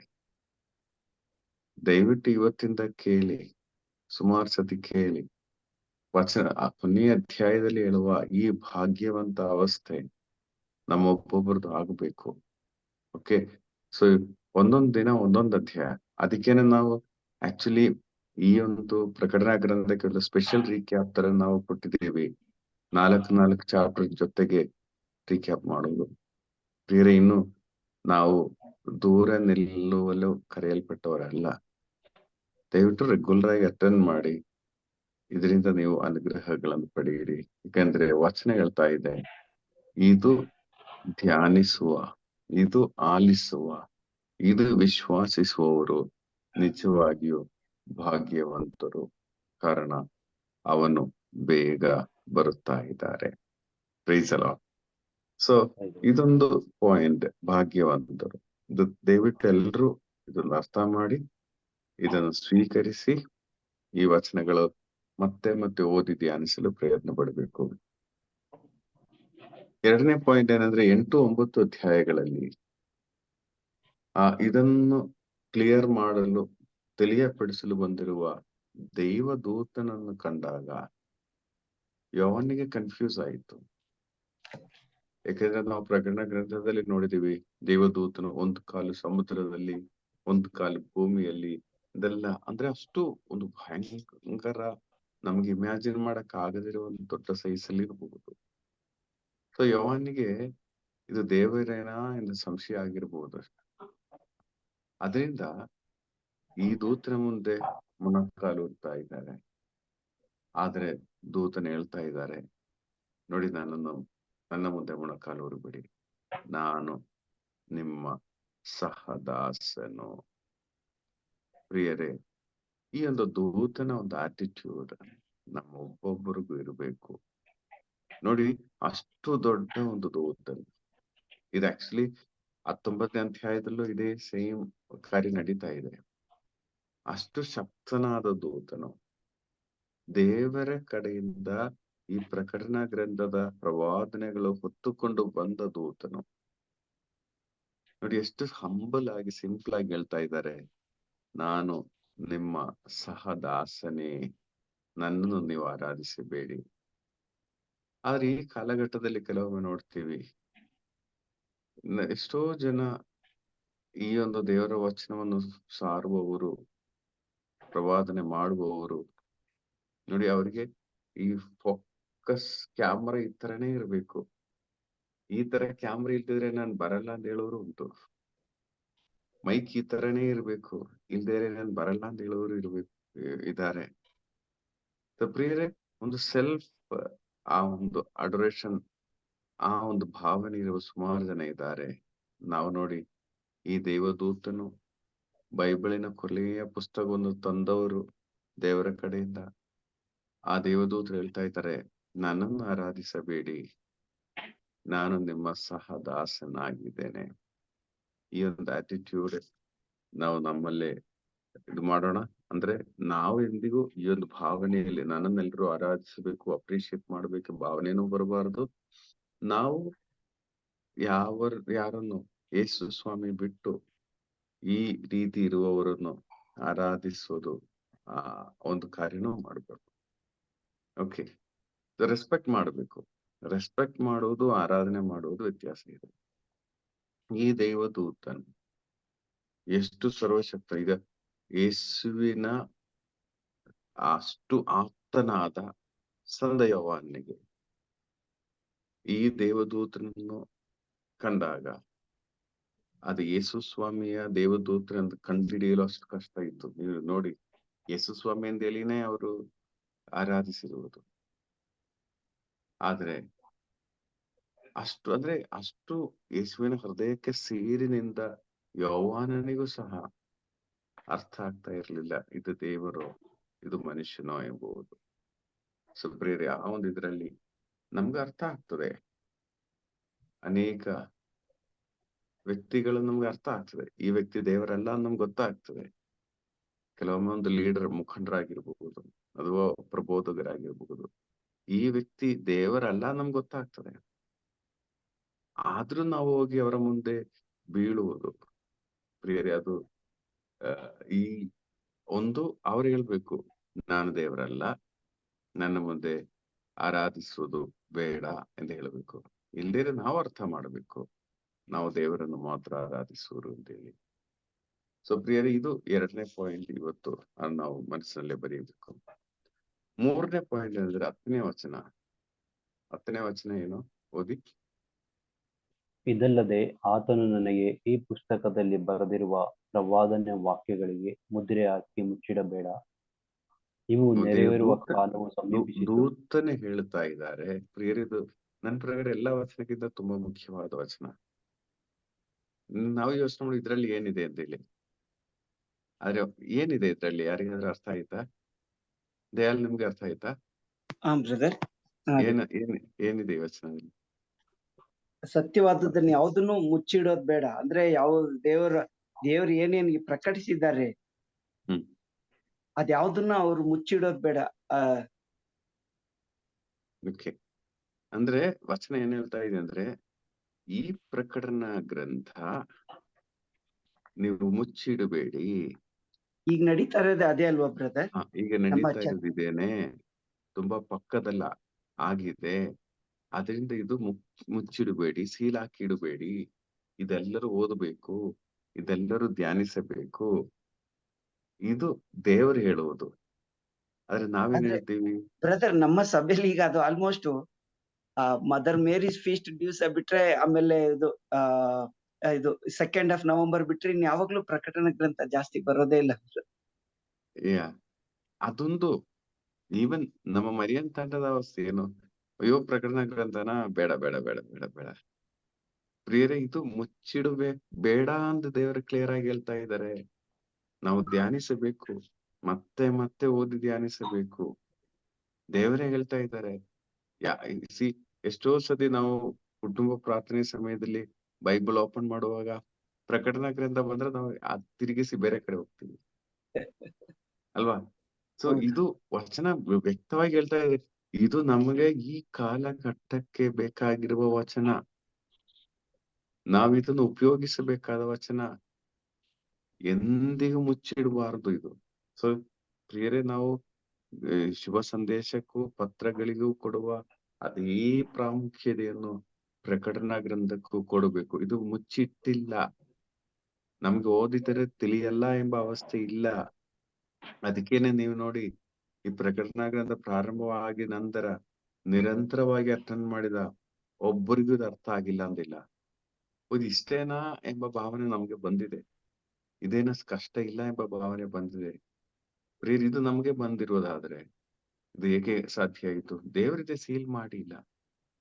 ದಯವಿಟ್ಟು ಇವತ್ತಿಂದ ಕೇಳಿ, ಸುಮಾರು ಸತಿ ಕೇಳಿ. ವಚನ ಕೊನೆಯ ಅಧ್ಯಾಯದಲ್ಲಿ ಹೇಳುವ ಈ ಭಾಗ್ಯವಂತ ಅವಸ್ಥೆ ನಮ್ಮ ಒಬ್ಬೊಬ್ಬರದು ಆಗಬೇಕು. ಓಕೆ, ಸೊ ಒಂದೊಂದ್ ದಿನ ಒಂದೊಂದು ಅಧ್ಯಾಯ. ಅದಕ್ಕೇನೆ ನಾವು ಆಕ್ಚುಲಿ ಈ ಒಂದು ಪ್ರಕಟಣಾ ಗ್ರಂಥಕ್ಕೆ ಸ್ಪೆಷಲ್ ರೀಕ್ಯಾಪ್ ತರ ನಾವು ಕೊಟ್ಟಿದ್ದೀವಿ. 4 ಚಾಪ್ಟರ್ ಜೊತೆಗೆ ರೀಕ್ಯಾಪ್ ಮಾಡೋದು. ಬೇರೆ ಇನ್ನು ನಾವು ದೂರ ನಿಲ್ಲುವಲು ಕರೆಯಲ್ಪಟ್ಟವರಲ್ಲ. ದಯವಿಟ್ಟು ರೆಗ್ಯುಲರ್ ಆಗಿ ಅಟೆಂಡ್ ಮಾಡಿ, ಇದರಿಂದ ನೀವು ಅನುಗ್ರಹಗಳನ್ನು ಪಡೆಯಿರಿ. ಯಾಕಂದ್ರೆ ವಚನ ಹೇಳ್ತಾ ಇದೆ, ಇದು ಧ್ಯಾನಿಸುವ, ಇದು ಆಲಿಸುವ, ಇದು ವಿಶ್ವಾಸಿಸುವವರು ನಿಜವಾಗಿಯೂ ಭಾಗ್ಯವಂತರು, ಕಾರಣ ಅವನು ಬೇಗ ಬರುತ್ತಾ ಇದ್ದಾರೆ. Praise the lord. ಸೊ ಇದೊಂದು ಪಾಯಿಂಟ್, ಭಾಗ್ಯವಂತರು. ಇದು ದಯವಿಟ್ಟು ಎಲ್ರು ಇದನ್ನ ಅರ್ಥ ಮಾಡಿ, ಇದನ್ನು ಸ್ವೀಕರಿಸಿ, ಈ ವಚನಗಳು ಮತ್ತೆ ಮತ್ತೆ ಓದಿ ಧ್ಯಾನಿಸಲು ಪ್ರಯತ್ನ ಪಡಬೇಕು. ಎರಡನೇ ಪಾಯಿಂಟ್ ಏನಂದ್ರೆ 8-9 ಅಧ್ಯಾಯಗಳಲ್ಲಿ ಇದನ್ನು ಕ್ಲಿಯರ್ ಮಾಡಲು, ತಿಳಿಯಪಡಿಸಲು ಬಂದಿರುವ ದೈವದೂತನನ್ನು ಕಂಡಾಗ ಯೋಹನ್ನಿಗೆ ಕನ್ಫ್ಯೂಸ್ ಆಯಿತು. ಯಾಕಂದ್ರೆ ನಾವು ಪ್ರಕಟಣಾ ಗ್ರಂಥದಲ್ಲಿ ನೋಡಿದೀವಿ, ದೇವದೂತನು ಒಂದು ಕಾಲು ಸಮುದ್ರದಲ್ಲಿ, ಒಂದು ಕಾಲು ಭೂಮಿಯಲ್ಲಿ, ಇದೆಲ್ಲ ಅಂದ್ರೆ ಅಷ್ಟು ಒಂದು ಭಯಂಕರ, ನಮ್ಗೆ ಇಮ್ಯಾಜಿನ್ ಮಾಡಕ್ ಆಗದಿರೋ ಒಂದು ದೊಡ್ಡ ಸೈಜಲ್ಲಿ ಇರಬಹುದು. ಸೊ ಯೋಹನ್ನಿಗೆ ಇದು ದೇವರೇನಾ ಎಂದು ಸಂಶಯ ಆಗಿರ್ಬೋದು. ಅದರಿಂದ ಈ ದೂತನ ಮುಂದೆ ಮೊಣಕಾಲು ಊರ್ತಾ ಇದ್ದಾರೆ. ಆದ್ರೆ ದೂತನ ಹೇಳ್ತಾ ಇದ್ದಾರೆ, ನೋಡಿ, ನನ್ನ ಮುಂದೆ ಮೊಣಕಾಲು ಊರಬೇಡಿ, ನಾನು ನಿಮ್ಮ ಸಹದಾಸನು. ಪ್ರಿಯರೇ, ಈ ಒಂದು ದೂತನ ಒಂದು ಆಟಿಟ್ಯೂಡ್ ನಮ್ಮ ಒಬ್ಬೊಬ್ಬರಿಗೂ ಇರಬೇಕು. ನೋಡಿ, ಅಷ್ಟು ದೊಡ್ಡ ಒಂದು ದೂತನು, ಇದು ಆಕ್ಚುಲಿ 19ನೇ ಅಧ್ಯಾಯದಲ್ಲೂ ಇದೇ ಸೇಮ್ ಕಾರ್ಯ ನಡೀತಾ ಇದೆ. ಅಷ್ಟು ಶಕ್ತನಾದ ದೂತನು, ದೇವರ ಕಡೆಯಿಂದ ಈ ಪ್ರಕಟಣಾ ಗ್ರಂಥದ ಪ್ರವಾದನೆಗಳು ಹೊತ್ತುಕೊಂಡು ಬಂದ ದೂತನು. ನೋಡಿ, ಎಷ್ಟು ಹಂಬಲ್ ಆಗಿ, ಸಿಂಪಲ್ ಆಗಿ ಹೇಳ್ತಾ ಇದ್ದಾರೆ, ನಾನು ನಿಮ್ಮ ಸಹದಾಸನೇ, ನನ್ನನ್ನು ನೀವು ಆರಾಧಿಸಬೇಡಿ. ಆದ್ರೆ ಈ ಕಾಲಘಟ್ಟದಲ್ಲಿ ಕೆಲವೊಮ್ಮೆ ನೋಡ್ತೀವಿ, ಎಷ್ಟೋ ಜನ ಈ ಒಂದು ದೇವರ ವಚನವನ್ನು ಸಾರುವವರು, ಪ್ರವಾದನೆ ಮಾಡುವವರು, ನೋಡಿ, ಅವರಿಗೆ ಈ ಫೋಕಸ್ ಕ್ಯಾಮ್ರಾ ಈ ತರನೇ ಇರ್ಬೇಕು. ಈ ತರ ಕ್ಯಾಮ್ರಾ ಇಲ್ದಿದ್ರೆ ನಾನು ಬರಲ್ಲ ಅಂತ ಹೇಳೋರು ಉಂಟು. ಮೈಕ್ ಈ ತರನೇ ಇರ್ಬೇಕು, ಇಲ್ದಿದ್ರೆ ನಾನು ಬರಲ್ಲ ಅಂತ ಹೇಳೋರು ಇದ್ದಾರೆ. ಪ್ರಿಯರೇ, ಒಂದು ಸೆಲ್ಫ್, ಆ ಒಂದು ಅಡೋರೇಷನ್, ಆ ಒಂದು ಭಾವನೆ ಇರುವ ಸುಮಾರು ಜನ ಇದ್ದಾರೆ. ನಾವು ನೋಡಿ, ಈ ದೇವದೂತನು ಬೈಬಲಿನ ಕೊನೆಯ ಪುಸ್ತಕವನ್ನು ತಂದವರು ದೇವರ ಕಡೆಯಿಂದ. ಆ ದೇವದೂತರು ಹೇಳ್ತಾ ಇದ್ದಾರೆ, ನನ್ನನ್ನು ಆರಾಧಿಸಬೇಡಿ, ನಾನು ನಿಮ್ಮ ಸಹದಾಸನಾಗಿದ್ದೇನೆ. ಈ ಒಂದು ಆಟಿಟ್ಯೂಡ್ ನಾವು ನಮ್ಮಲ್ಲೇ ಇದು ಮಾಡೋಣ. ಅಂದ್ರೆ ನಾವು ಎಂದಿಗೂ ಈ ಒಂದು ಭಾವನೆಯಲ್ಲಿ ನನ್ನನ್ನೆಲ್ಲರೂ ಆರಾಧಿಸಬೇಕು, ಅಪ್ರಿಶಿಯೇಟ್ ಮಾಡ್ಬೇಕು ಭಾವನೆನೂ ಬರಬಾರದು. ನಾವು ಯಾರನ್ನು ಯೇಸು ಸ್ವಾಮಿ ಬಿಟ್ಟು ಈ ರೀತಿ ಇರುವವರನ್ನು ಆರಾಧಿಸೋದು ಒಂದು ಕಾರ್ಯನೂ ಮಾಡ್ಬೇಕು. ಓಕೆ, ರೆಸ್ಪೆಕ್ಟ್ ಮಾಡಬೇಕು. ರೆಸ್ಪೆಕ್ಟ್ ಮಾಡುವುದು ಆರಾಧನೆ ಮಾಡುವುದು ವ್ಯತ್ಯಾಸ ಇದೆ. ಈ ದೇವದೂತನು ಎಷ್ಟು ಸರ್ವಶಕ್ತ. ಈಗ ಯೇಸುವಿನ ಅಷ್ಟು ಆಪ್ತನಾದ ಸಂತ ಯೋಹಾನನಿಗೆ ಈ ದೇವದೂತನನ್ನು ಕಂಡಾಗ ಅದು ಯೇಸು ಸ್ವಾಮಿಯ ದೇವದೂತನನ್ನು ಕಂಡುಹಿಡಿಯಲು ಅಷ್ಟು ಕಷ್ಟ ಇತ್ತು. ನೀವು ನೋಡಿ, ಯೇಸು ಸ್ವಾಮಿ ಅಂತೇಳಿನೇ ಅವರು ಆರಾಧಿಸಿರುವುದು. ಆದ್ರೆ ಅಷ್ಟು ಯೇಸುವಿನ ಹೃದಯಕ್ಕೆ ಸೇರಿನಿಂದ ಯೋಹಾನನಿಗೂ ಸಹ ಅರ್ಥ ಆಗ್ತಾ ಇರ್ಲಿಲ್ಲ, ಇದು ದೇವರು ಇದು ಮನುಷ್ಯನೋ ಎಂಬುದು. ಸುಪ್ರಿಯರೇ, ಆ ಒಂದು ಇದ್ರಲ್ಲಿ ನಮ್ಗೆ ಅರ್ಥ ಆಗ್ತದೆ. ಅನೇಕ ವ್ಯಕ್ತಿಗಳು ನಮ್ಗೆ ಅರ್ಥ ಆಗ್ತದೆ, ಈ ವ್ಯಕ್ತಿ ದೇವರಲ್ಲ ನಮ್ಗೆ ಗೊತ್ತಾಗ್ತದೆ. ಕೆಲವೊಮ್ಮೆ ಒಂದು ಲೀಡರ್, ಮುಖಂಡರಾಗಿರ್ಬಹುದು ಅಥವಾ ಪ್ರಬೋಧಕರಾಗಿರ್ಬಹುದು, ಈ ವ್ಯಕ್ತಿ ದೇವರಲ್ಲ ನಮ್ಗೆ ಗೊತ್ತಾಗ್ತದೆ. ಆದ್ರೂ ನಾವು ಹೋಗಿ ಅವರ ಮುಂದೆ ಬೀಳುವುದು. ಪ್ರಿಯರೇ, ಅದು ಈ ಒಂದು ಅವ್ರು ಹೇಳ್ಬೇಕು, ನಾನು ದೇವರಲ್ಲ, ನನ್ನ ಮುಂದೆ ಆರಾಧಿಸುವುದು ಬೇಡ ಎಂದು ಹೇಳಬೇಕು. ಇಲ್ದಿದ್ರೆ ನಾವು ಅರ್ಥ ಮಾಡ್ಬೇಕು, ನಾವು ದೇವರನ್ನು ಮಾತ್ರ ಆರಾಧಿಸುವರು ಅಂತೇಳಿ. ಸೊ ಪ್ರಿಯರೇ, ಇದು 2ನೇ ಪಾಯಿಂಟ್ ಇವತ್ತು ನಾವು ಮನಸ್ಸಿನಲ್ಲೇ ಬರೆಯಬೇಕು. 3ನೇ ಪಾಯಿಂಟ್ ಅಂದ್ರೆ 10ನೇ ವಚನ. 10ನೇ ವಚನ ಏನು ಓದಿ. ಇದಲ್ಲದೆ ಆತನು ನನಗೆ, ಈ ಪುಸ್ತಕದಲ್ಲಿ ಬರೆದಿರುವ ಪ್ರವಾದನೆ ವಾಕ್ಯಗಳಿಗೆ ಮುದ್ರೆ ಹಾಕಿ ಮುಚ್ಚಿಡಬೇಡ, ಇವು ನೆರವೇರುವ ಕಾಲವು ಸಮೀಪಿಸಿತು. ದೂತನೇ ಹೇಳ್ತಾ ಇದ್ದಾರೆ. ಪ್ರಿಯರಿದು ನನ್ನ ಪ್ರಕಾರ ಎಲ್ಲಾ ವಚನಕ್ಕಿಂತ ತುಂಬಾ ಮುಖ್ಯವಾದ ವಚನ. ನಾವು ಯೋಚನೆ ಮಾಡಿ ಇದ್ರಲ್ಲಿ ಏನಿದೆ ಅಂತ ಹೇಳಿ. ಆದ್ರೆ ಏನಿದೆ ಇದ್ರಲ್ಲಿ? ಯಾರಿಗಾದ್ರೂ ಅರ್ಥ ಆಯ್ತಾ? ದಯಾಲ್, ನಿಮ್ಗೆ ಅರ್ಥ ಆಯ್ತಾ? ಬ್ರದರ್, ಏನಿದೆ ಈ ವಚನದಲ್ಲಿ? ಸತ್ಯವಾದದನ್ನ ಯಾವ್ದನ್ನು ಮುಚ್ಚಿಡೋದ್ ಬೇಡ. ಅಂದ್ರೆ ಯಾವ ದೇವರು ಏನೇನ್ ಪ್ರಕಟಿಸಿದ್ದಾರೆ ಅದ್ಯಾವ್ದನ್ನ ಅವ್ರು ಮುಚ್ಚಿಡೋದ್ ಬೇಡ. ಓಕೆ, ಅಂದ್ರೆ ವಚನ ಏನ್ ಹೇಳ್ತಾ ಇದೆ ಅಂದ್ರೆ, ಈ ಪ್ರಕಟಣ ಗ್ರಂಥ ನೀವು ಮುಚ್ಚಿಡಬೇಡಿ. ಈಗ ನಡೀತಾ ಇರೋದು ಅದೇ ಅಲ್ವಾ ಬ್ರದರ್? ಈಗ ನಡೀತಾ ಇರೋದಿದೇನೆ, ತುಂಬಾ ಪಕ್ಕದಲ್ಲ ಆಗಿದೆ. ಅದರಿಂದ ಇದು ಮುಚ್ಚಿಡಬೇಡಿ, ಸೀಲ್ ಹಾಕಿ ಇಡಬೇಡಿ. ಇದೆಲ್ಲರೂ ಓದಬೇಕು, ಇದೆಲ್ಲರೂ ಧ್ಯಾನಿಸಬೇಕು. ಇದು ದೇವರು ಹೇಳುವುದು. ಆದ್ರೆ ನಾವೇನ್ ಹೇಳ್ತೀವಿ ಬ್ರದರ್? ನಮ್ಮ ಸಭೆಯಲ್ಲಿ ಈಗ ಅದು ಆಲ್ಮೋಸ್ಟ್ ಮದರ್ ಮೇರಿಸ್ ಫೀಸ್ಟ್ ದಿವಸ ಬಿಟ್ರೆ, ಆಮೇಲೆ ಇದು 2nd of November ಬಿಟ್ರೆ ಇನ್ ಯಾವಾಗ್ಲೂ ಪ್ರಕಟಣೆ ಗ್ರಂಥ ಜಾಸ್ತಿ ಬರೋದೇ ಇಲ್ಲ. ಅದೊಂದು ಈವನ್ ನಮ್ಮ ಮರಿಯನ್ ತಂಡದ ಅವಸ್ಥೆ ಏನು, ಅಯ್ಯೋ ಪ್ರಕಟಣೆ ಗ್ರಂಥನ ಬೇಡ ಬೇಡ ಬೇಡ ಬೇಡ ಬೇಡ. ಪ್ರಿಯರೇ, ಇದು ಬೇಡ ಅಂತ ದೇವರು ಕ್ಲಿಯರ್ ಆಗಿ ಹೇಳ್ತಾ ಇದ್ದಾರೆ. ನಾವು ಧ್ಯಾನಿಸಬೇಕು, ಮತ್ತೆ ಮತ್ತೆ ಓದಿ ಧ್ಯಾನಿಸಬೇಕು. ದೇವರೇ ಹೇಳ್ತಾ ಇದ್ದಾರೆ. ಎಷ್ಟೋ ಸತಿ ನಾವು ಕುಟುಂಬ ಪ್ರಾರ್ಥನೆ ಸಮಯದಲ್ಲಿ ಬೈಬಲ್ ಓಪನ್ ಮಾಡುವಾಗ ಪ್ರಕಟಣಾ ಗ್ರಂಥ ಬಂದ್ರೆ ನಾವು ತಿರುಗಿಸಿ ಬೇರೆ ಕಡೆ ಹೋಗ್ತೀವಿ ಅಲ್ವಾ? ಸೊ ಇದು ವಚನ ವ್ಯಕ್ತವಾಗಿ ಹೇಳ್ತಾ ಇದೆ, ಇದು ನಮಗೆ ಈ ಕಾಲಘಟ್ಟಕ್ಕೆ ಬೇಕಾಗಿರುವ ವಚನ. ನಾವಿದನ್ನು ಉಪಯೋಗಿಸಬೇಕಾದ ವಚನ. ಎಂದಿಗೂ ಮುಚ್ಚಿಡಬಾರದು ಇದು. ಸೊ ಪ್ರಿಯರೇ, ನಾವು ಶುಭ ಸಂದೇಶಕ್ಕೂ ಪತ್ರಗಳಿಗೂ ಕೊಡುವ ಅದೇ ಪ್ರಾಮುಖ್ಯತೆಯನ್ನು ಪ್ರಕಟಣಾ ಗ್ರಂಥಕ್ಕೂ ಕೊಡಬೇಕು. ಇದು ಮುಚ್ಚಿಟ್ಟಿಲ್ಲ. ನಮ್ಗೆ ಓದಿದರೆ ತಿಳಿಯಲ್ಲ ಎಂಬ ಅವಸ್ಥೆ ಇಲ್ಲ. ಅದಕ್ಕೇನೆ ನೀವು ನೋಡಿ, ಈ ಪ್ರಕಟಣಾ ಗ್ರಂಥ ಪ್ರಾರಂಭವಾಗಿ ನಂತರ ನಿರಂತರವಾಗಿ ಅಟೆಂಡ್ ಮಾಡಿದ ಒಬ್ಬರಿಗೂ ಇದು ಅರ್ಥ ಆಗಿಲ್ಲ ಅಂದಿಲ್ಲ. ಇದು ಇಷ್ಟೇನಾ ಎಂಬ ಭಾವನೆ ನಮ್ಗೆ ಬಂದಿದೆ. ಇದೇನ ಕಷ್ಟ ಇಲ್ಲ ಎಂಬ ಭಾವನೆ ಬಂದಿದೆ. ಪ್ರಿಯರೇ, ಇದು ನಮ್ಗೆ ಬಂದಿರೋದಾದ್ರೆ ಇದು ಹೇಗೆ ಸಾಧ್ಯ ಆಯಿತು? ದೇವರಿಗೆ ಸೀಲ್ ಮಾಡಿಲ್ಲ.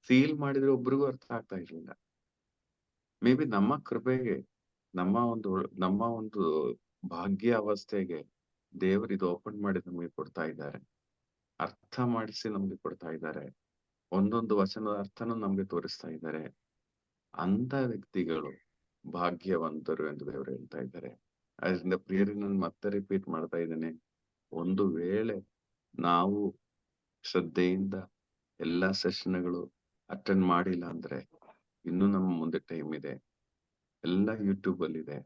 ಸೀಲ್ ಮಾಡಿದ್ರೆ ಒಬ್ರಿಗೂ ಅರ್ಥ ಆಗ್ತಾ ಇರ್ಲಿಲ್ಲ. ಮೇ ಬಿ ನಮ್ಮ ಕೃಪೆಗೆ, ನಮ್ಮ ಒಂದು ಭಾಗ್ಯ ಅವಸ್ಥೆಗೆ ದೇವರು ಇದು ಓಪನ್ ಮಾಡಿ ನಮಗೆ ಕೊಡ್ತಾ ಇದ್ದಾರೆ, ಅರ್ಥ ಮಾಡಿಸಿ ನಮ್ಗೆ ಕೊಡ್ತಾ ಇದ್ದಾರೆ, ಒಂದೊಂದು ವಚನದ ಅರ್ಥನೂ ನಮ್ಗೆ ತೋರಿಸ್ತಾ ಇದ್ದಾರೆ. ಅಂತ ವ್ಯಕ್ತಿಗಳು ಭಾಗ್ಯವಂತರು ಎಂದು ದೇವರು ಹೇಳ್ತಾ ಇದ್ದಾರೆ. ಅದರಿಂದ ಪ್ರಿಯರೇ, ನಾನು ಮತ್ತೆ ರಿಪೀಟ್ ಮಾಡ್ತಾ ಇದ್ದೇನೆ, ಒಂದು ವೇಳೆ ನಾವು ಶ್ರದ್ಧೆಯಿಂದ ಎಲ್ಲಾ ಸೆಷನ್ಗಳು ಅಟೆಂಡ್ ಮಾಡಿಲ್ಲ ಅಂದ್ರೆ ಇನ್ನು ನಮ್ಮ ಮುಂದೆ ಟೈಮ್ ಇದೆ. ಎಲ್ಲ ಯೂಟ್ಯೂಬ್ ಅಲ್ಲಿ ಇದೆ.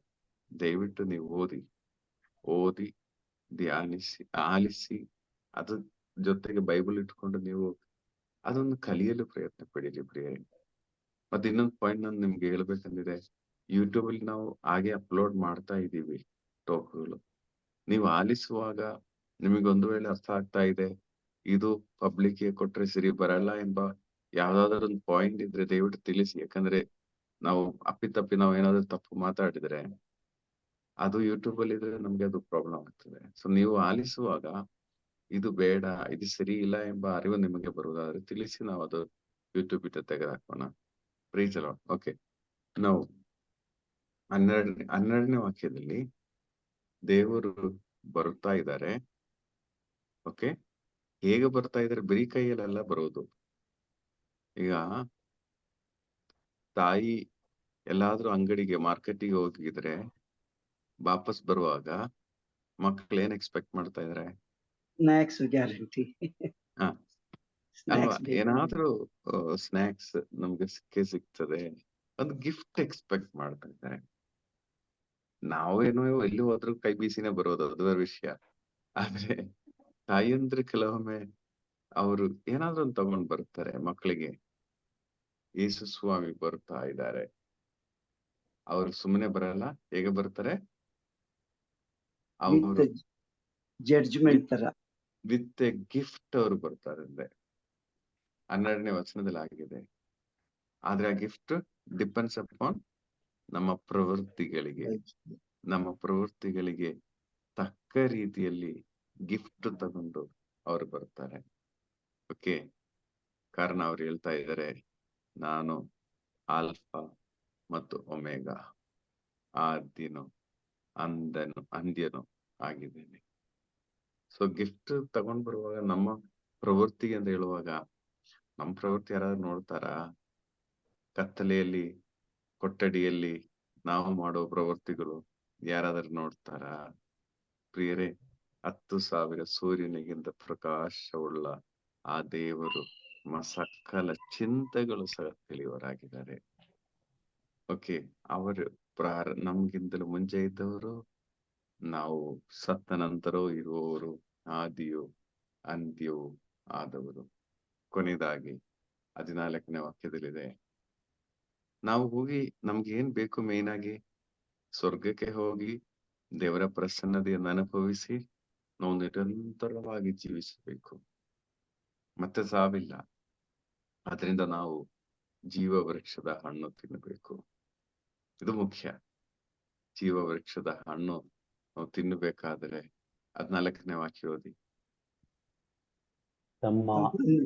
ದಯವಿಟ್ಟು ನೀವು ಓದಿ ಧ್ಯಾನಿಸಿ ಆಲಿಸಿ, ಅದ್ರ ಜೊತೆಗೆ ಬೈಬಲ್ ಇಟ್ಕೊಂಡು ನೀವು ಅದನ್ನು ಕಲಿಯಲು ಪ್ರಯತ್ನ ಪಡೀರಿ ಪ್ರಿಯರೇ. ಮತ್ತೆ ಇನ್ನೊಂದು ಪಾಯಿಂಟ್ ನಾನು ನಿಮ್ಗೆ ಹೇಳ್ಬೇಕಂದಿದೆ. ಯೂಟ್ಯೂಬ್ ಅಲ್ಲಿ ನಾವು ಹಾಗೆ ಅಪ್ಲೋಡ್ ಮಾಡ್ತಾ ಇದೀವಿ ಟೋಕ್ಗಳು. ನೀವು ಆಲಿಸುವಾಗ ನಿಮಗೆ ಒಂದು ವೇಳೆ ಅರ್ಥ ಆಗ್ತಾ ಇದೆ, ಇದು ಪಬ್ಲಿಕ್ ಗೆ ಕೊಟ್ರೆ ಸರಿ ಬರಲ್ಲ ಎಂಬ ಯಾವ್ದಾದ್ರು ಒಂದು ಪಾಯಿಂಟ್ ಇದ್ರೆ ದಯವಿಟ್ಟು ತಿಳಿಸಿ. ಯಾಕಂದ್ರೆ ನಾವು ಅಪ್ಪಿತಪ್ಪಿ ನಾವು ಏನಾದ್ರು ತಪ್ಪು ಮಾತಾಡಿದ್ರೆ ಅದು ಯೂಟ್ಯೂಬ್ ಅಲ್ಲಿ ಇದ್ರೆ ನಮ್ಗೆ ಅದು ಪ್ರಾಬ್ಲಮ್ ಆಗ್ತದೆ. ಸೊ ನೀವು ಆಲಿಸುವಾಗ ಇದು ಬೇಡ, ಇದು ಸರಿ ಇಲ್ಲ ಎಂಬ ಅರಿವು ನಿಮಗೆ ಬರುವುದಾದ್ರೆ ತಿಳಿಸಿ, ನಾವು ಅದು ಯೂಟ್ಯೂಬ್ ಇಟ್ಟು ತೆಗೆದುಹಾಕೋಣ. ಪ್ರೀಸ್ ಅಲಾಟ್. ಓಕೆ, ನಾವು 12ನೇ ವಾಕ್ಯದಲ್ಲಿ ದೇವರು ಬರುತ್ತಾ ಇದ್ದಾರೆ. ಓಕೆ, ಹೇಗೆ ಬರ್ತಾ ಇದ್ದಾರೆ? ಬರೀ ಕೈಯಲ್ಲೆಲ್ಲ ಬರೋದು. ಈಗ ತಾಯಿ ಎಲ್ಲಾದ್ರೂ ಅಂಗಡಿಗೆ ಮಾರ್ಕೆಟಿಗೆ ಹೋಗಿದ್ರೆ ವಾಪಸ್ ಬರುವಾಗ ಮಕ್ಳು ಏನ್ ಎಕ್ಸ್ಪೆಕ್ಟ್ ಮಾಡ್ತಾ ಇದಾರೆ? Snacks guarantee. ಹ ಅಲ್ವಾ? ಸ್ನಾಕ್ಸ್ ಏನಾದ್ರೂ ಸ್ನಾಕ್ಸ್ ನಮ್ಗೆ ಸಿಗ್ತದೆ, ಒಂದು ಗಿಫ್ಟ್ ಎಕ್ಸ್ಪೆಕ್ಟ್ ಮಾಡ್ತಾ ಇದ್ದಾರೆ. ನಾವೇನೋ ಎಲ್ಲಿ ಹೋದ್ರು ಕೈ ಬೀಸಿನೇ ಬರೋದು, ಅದು ಬೇರೆ ವಿಷಯ. ಆದ್ರೆ ತಾಯಂದ್ರೆ ಕೆಲವೊಮ್ಮೆ ಅವರು ಏನಾದ್ರೂ ಒಂದು ತಗೊಂಡ್ ಬರ್ತಾರೆ ಮಕ್ಕಳಿಗೆ. ಯೇಸು ಸ್ವಾಮಿ ಬರ್ತಾ ಇದ್ದಾರೆ. ಅವ್ರು ಸುಮ್ಮನೆ ಬರಲ್ಲ. ಹೇಗೆ ಬರ್ತಾರೆ? ವಿತ್ ಅವರು ಜಡ್ಜ್ಮೆಂಟ್ ತರ. ವಿತ್ ಎ ಗಿಫ್ಟ್ ಅವರು ಬರ್ತಾರೆ. ಅಂದ್ರೆ 12ನೇ ವಚನದಲ್ಲಿ ಆಗಿದೆ. ಆದ್ರೆ ಆ ಗಿಫ್ಟ್ ಡಿಪೆಂಡ್ಸ್ ಅಪಾನ್ ನಮ್ಮ ಪ್ರವೃತ್ತಿಗಳಿಗೆ ತಕ್ಕ ರೀತಿಯಲ್ಲಿ ಗಿಫ್ಟ್ ತಗೊಂಡು ಅವರು ಬರ್ತಾರೆ. ಓಕೆ, ಕಾರಣ ಅವ್ರು ಹೇಳ್ತಾ ಇದ್ದಾರೆ, ನಾನು ಆಲ್ಫಾ ಮತ್ತು ಒಮೆಗಾ, ಆದ್ಯನು ಅಂದ್ಯನು ಆಗಿದ್ದೇನೆ. ಸೊ ಗಿಫ್ಟ್ ತಗೊಂಡ್ ಬರುವಾಗ ನಮ್ಮ ಪ್ರವೃತ್ತಿ ಅಂತ ಹೇಳುವಾಗ, ನಮ್ಮ ಪ್ರವೃತ್ತಿ ಯಾರಾದ್ರೂ ನೋಡ್ತಾರಾ? ಕತ್ತಲೆಯಲ್ಲಿ ಕೊಠಡಿಯಲ್ಲಿ ನಾವು ಮಾಡೋ ಪ್ರವೃತ್ತಿಗಳು ಯಾರಾದ್ರೂ ನೋಡ್ತಾರಾ? ಪ್ರಿಯರೇ, 10,000 ಸೂರ್ಯನಿಗಿಂತ ಪ್ರಕಾಶವುಳ್ಳ ಆ ದೇವರು ಸಕಲ ಚಿಂತೆಗಳು ಸಹ ತಿಳಿಯವರಾಗಿದ್ದಾರೆ. ಓಕೆ, ಅವರು ನಮ್ಗಿಂತಲೂ ಮುಂಚೆ ಇದ್ದವರು, ನಾವು ಸತ್ತ ನಂತರ ಇರುವವರು, ಆದಿಯು ಅಂತ್ಯವು ಆದವರು. ಕೊನೆಯದಾಗಿ 14ನೇ ವಾಕ್ಯದಲ್ಲಿದೆ, ನಾವು ಹೋಗಿ ನಮ್ಗೆ ಏನ್ ಬೇಕು? ಮೇನ್ ಆಗಿ ಸ್ವರ್ಗಕ್ಕೆ ಹೋಗಿ ದೇವರ ಪ್ರಸನ್ನತೆಯನ್ನು ಅನುಭವಿಸಿ ನಾವು ನಿರಂತರವಾಗಿ ಜೀವಿಸಬೇಕು. ಮತ್ತೆ ಸಾವಿಲ್ಲ. ಅದರಿಂದ ನಾವು ಜೀವ ವೃಕ್ಷದ ಹಣ್ಣು ತಿನ್ನಬೇಕು. ಇದು ಮುಖ್ಯ. ಜೀವ ವೃಕ್ಷದ ಹಣ್ಣು ನಾವು ತಿನ್ನಬೇಕಾದ್ರೆ 14ನೇ ವಾಕ್ಯ ಓದಿ. ತಮ್ಮ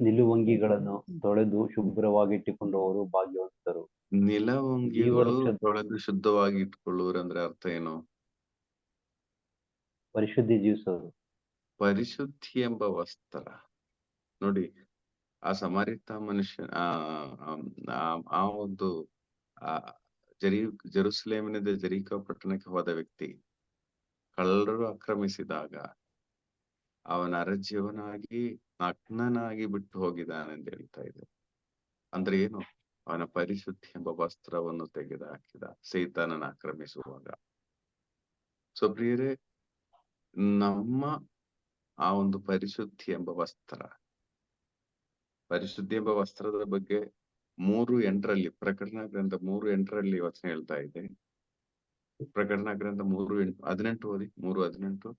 ನಿಲುವಂಗಿಗಳನ್ನು ತೊಳೆದು ಶುಭ್ರವಾಗಿಟ್ಟುಕೊಂಡವರು ಭಾಗ್ಯವಂತರು. ನಿಲವಂಗಿಗಳು ತೊಳೆದು ಶುದ್ಧವಾಗಿ ಇಟ್ಕೊಳ್ಳುವರು ಅಂದ್ರೆ ಅರ್ಥ ಏನು? ಪರಿಶುದ್ಧಿ ಜೀವಿಸೋರು. ಪರಿಶುದ್ಧಿ ಎಂಬ ವಸ್ತ್ರ ನೋಡಿ. ಆ ಸಮಾರಿತ ಮನುಷ್ಯ ಆ ಒಂದು ಜೆರುಸಲೇಮಿನಿಂದ ಜೆರಿಕೋ ಪಟ್ಟಣಕ್ಕೆ ಹೋದ ವ್ಯಕ್ತಿ ಕಳ್ಳರು ಆಕ್ರಮಿಸಿದಾಗ ಅವನ ಅರಜ್ಯವನಾಗಿ ನಗ್ನನಾಗಿ ಬಿಟ್ಟು ಹೋಗಿದ್ದಾನೆ ಅಂತ ಹೇಳ್ತಾ ಇದೆ. ಅಂದ್ರೆ ಏನು? ಅವನ ಪರಿಶುದ್ಧಿ ಎಂಬ ವಸ್ತ್ರವನ್ನು ತೆಗೆದು ಹಾಕಿದ ಸೈತಾನನ ಆಕ್ರಮಿಸುವಾಗ. ಸೊ ಪ್ರಿಯರೇ, ನಮ್ಮ ಆ ಒಂದು ಪರಿಶುದ್ಧಿ ಎಂಬ ವಸ್ತ್ರದ ಬಗ್ಗೆ 3:8 ಪ್ರಕಟಣಾ ಗ್ರಂಥ 3:8 ವಚನ ಹೇಳ್ತಾ ಇದೆ. ಪ್ರಕಟಣಾ ಗ್ರಂಥ 3:18 ಓದಿ. 3:18.